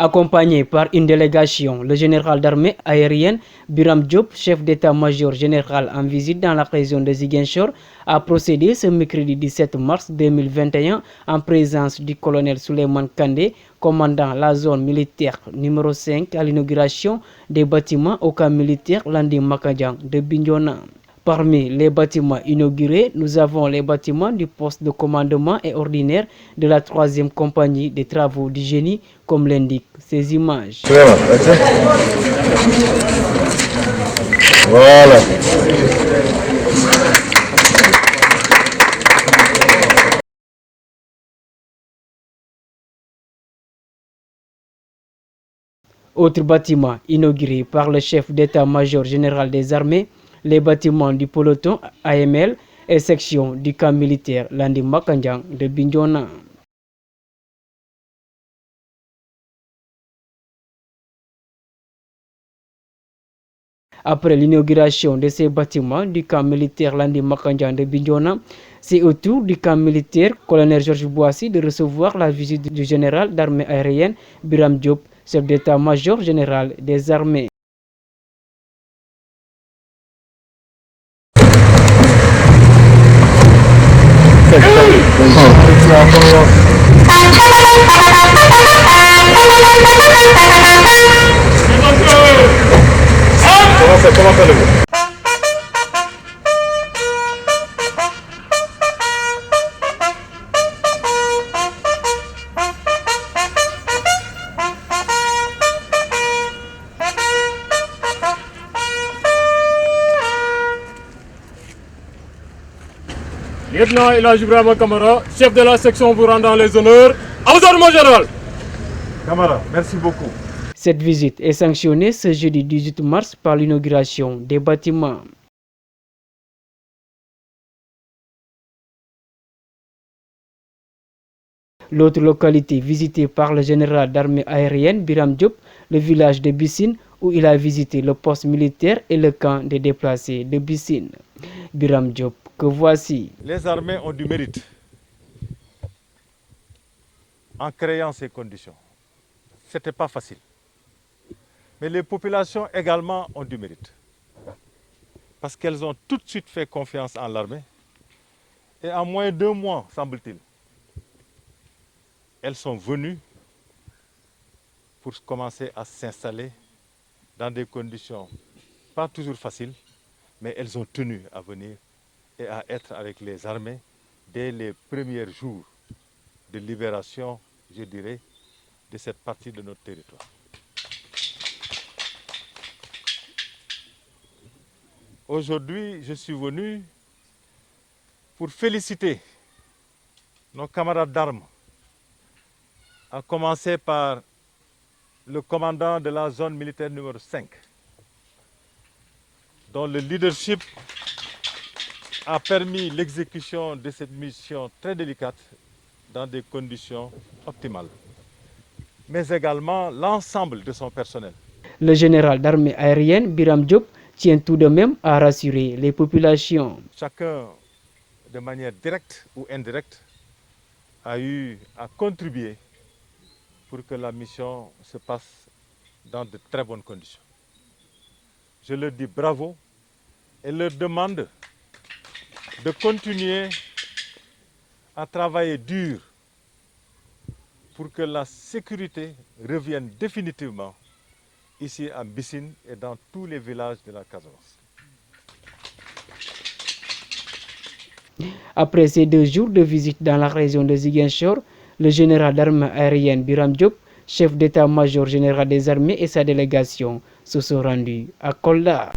Accompagné par une délégation, le général d'armée aérienne Biram Diop, chef d'état-major général en visite dans la région de Ziguinchor, a procédé ce mercredi 17 mars 2021 en présence du colonel Souleymane Kandé, commandant la zone militaire numéro 5 à l'inauguration des bâtiments au camp militaire Landing Makadjang de Bignona. Parmi les bâtiments inaugurés, nous avons les bâtiments du poste de commandement et ordinaire de la 3e compagnie des travaux du génie, comme l'indiquent ces images. Voilà. Autre bâtiment inauguré par le chef d'état-major général des armées, les bâtiments du peloton AML et section du camp militaire Landing Makadjang de Bignona. Après l'inauguration de ces bâtiments du camp militaire Landing Makadjang de Bignona, c'est au tour du camp militaire colonel Georges Boissy de recevoir la visite du général d'armée aérienne Biram Diop, chef d'état-major général des armées. Comment allez-vous? Lieutenant Elhadji Ibrahima Kamara, chef de la section vous rendant les honneurs. À vous ordres, mon général. Kamara, merci beaucoup. Cette visite est sanctionnée ce jeudi 18 mars par l'inauguration des bâtiments. L'autre localité visitée par le général d'armée aérienne Biram Diop, le village de Bissine, où il a visité le poste militaire et le camp des déplacés de Bissine. Biram Diop, que voici. Les armées ont du mérite en créant ces conditions. Ce n'était pas facile. Mais les populations également ont du mérite. Parce qu'elles ont tout de suite fait confiance en l'armée. Et en moins d'1 mois, semble-t-il, elles sont venues pour commencer à s'installer dans des conditions pas toujours faciles, mais elles ont tenu à venir et à être avec les armées dès les premiers jours de libération, je dirais, de cette partie de notre territoire. Aujourd'hui, je suis venu pour féliciter nos camarades d'armes, à commencer par le commandant de la zone militaire numéro 5, dont le leadership a permis l'exécution de cette mission très délicate dans des conditions optimales, mais également l'ensemble de son personnel. Le général d'armée aérienne Biram Diop tient tout de même à rassurer les populations. Chacun, de manière directe ou indirecte, a eu à contribuer pour que la mission se passe dans de très bonnes conditions. Je leur dis bravo et leur demande de continuer à travailler dur pour que la sécurité revienne définitivement ici à Bissine et dans tous les villages de la Casamance. Après ces 2 jours de visite dans la région de Ziguinchor, le général d'armée aérienne Biram Diop, chef d'état-major général des armées et sa délégation se sont rendus à Kolda.